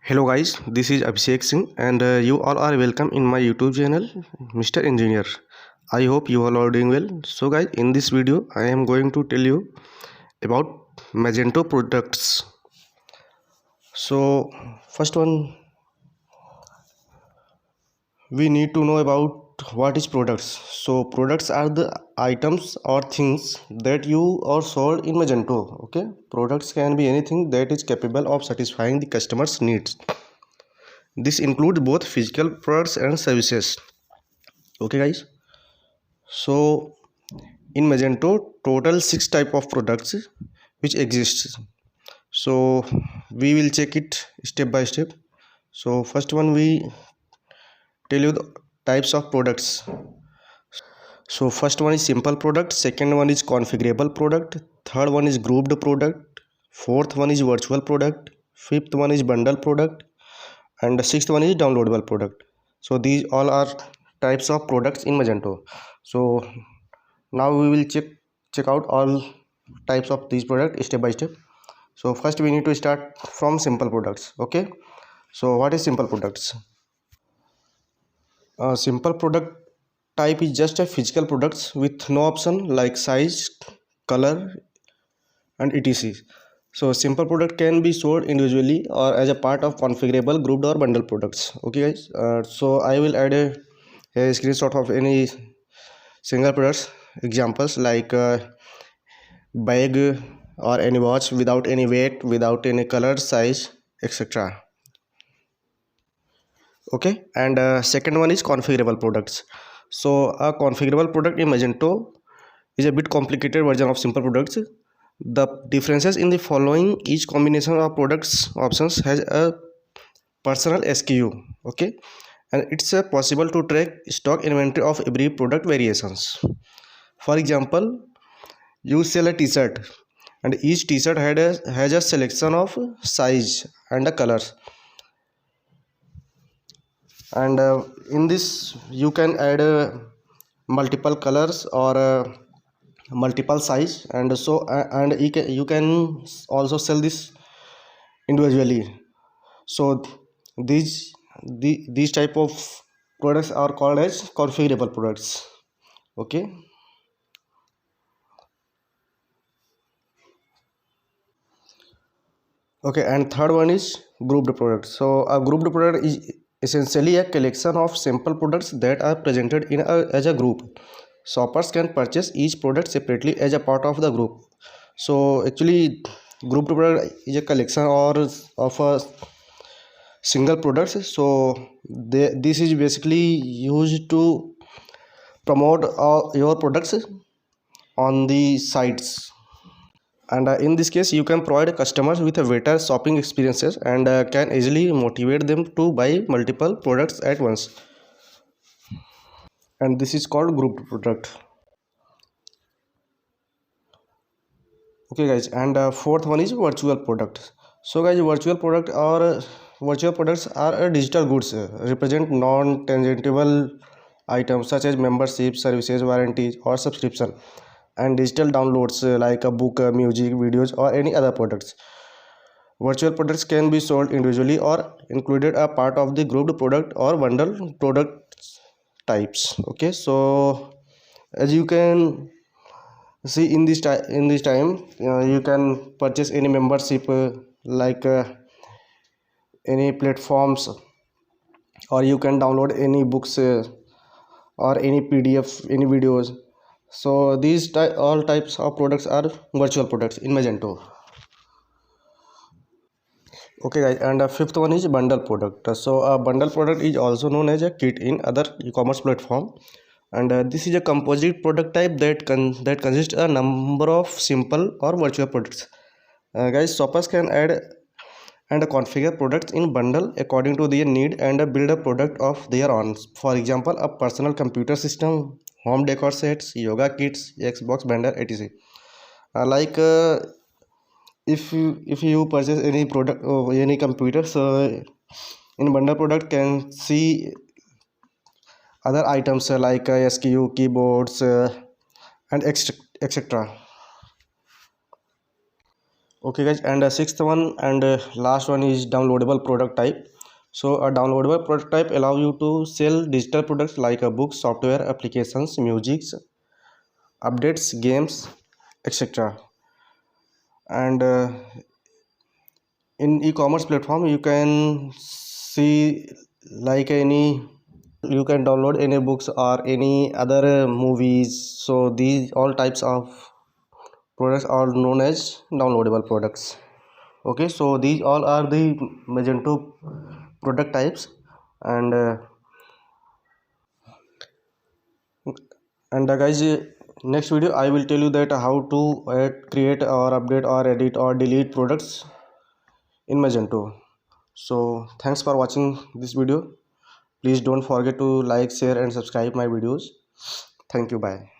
Hello guys, this is Abhishek Singh and you all are welcome in my YouTube channel Mr. Engineer. I hope you all are doing well. So guys, in this video I am going to tell you about Magento products. So first one, we need to know about what is products. So products are the items or things that you or sold in Magento. Okay, products can be anything that is capable of satisfying the customer's needs. This includes both physical products and services. Okay guys, so in Magento total 6 type of products which exists. So we will check it step by step. So first one, we tell you the types of products. So first one is simple product, second one is configurable product, third one is grouped product, fourth one is virtual product, fifth one is bundle product, and the sixth one is downloadable product. So these all are types of products in Magento. So now we will check out all types of these products step by step. So first we need to start from simple products. Okay, so what is simple products? A simple product type is just a physical products with no option like size, color, and etc. So simple product can be sold individually or as a part of configurable, grouped, or bundle products. Okay guys, so I will add a screenshot of any single products examples like bag or any watch without any weight, without any color, size, etc. Okay, and second one is configurable products. So a configurable product in Magento is a bit complicated version of simple products. The differences in the following: each combination of products options has a personal SKU. Okay, and it's possible to track stock inventory of every product variations. For example, you sell a t-shirt and each t-shirt has a selection of size and a colors, and in this you can add multiple colors or multiple size, and so and you can also sell this individually. So these these type of products are called as configurable products. Okay, okay, and third one is grouped product. So a grouped product is essentially a collection of simple products that are presented as a group. Shoppers can purchase each product separately as a part of the group. So actually grouped product is a collection or of a single products. So this is basically used to promote your products on the sites, and in this case you can provide customers with a better shopping experiences and can easily motivate them to buy multiple products at once, and this is called grouped product. Okay guys, and fourth one is virtual product. So guys, virtual products are digital goods, represent non-tangible items such as membership, services, warranties, or subscription, and digital downloads like a book, music, videos, or any other products. Virtual products can be sold individually or included a part of the grouped product or bundle product types. Okay, so as you can see in this time, you can purchase any membership like any platforms, or you can download any books or any PDF, any videos. So these all types of products are virtual products in Magento. Okay guys, and fifth one is bundle product. So a bundle product is also known as a kit in other e-commerce platform, and this is a composite product type that consists a number of simple or virtual products. Guys, shoppers can add and configure products in bundle according to their need and build a product of their own. For example, a personal computer system, home decor sets, yoga kits, Xbox banner, etc. Like if you purchase any product or any computer, so in bundle product can see other items like SKU, keyboards, and etc. Okay guys, and sixth one and last one is downloadable product type. So a downloadable product type allow you to sell digital products like books, software, applications, music, updates, games, etc. And in e-commerce platform you can see like any, you can download any books or any other movies. So these all types of products are known as downloadable products. Okay, so these all are the Magento product types. And guys, next video I will tell you that how to create or update or edit or delete products in Magento. So thanks for watching this video. Please don't forget to like, share and subscribe my videos. Thank you. Bye.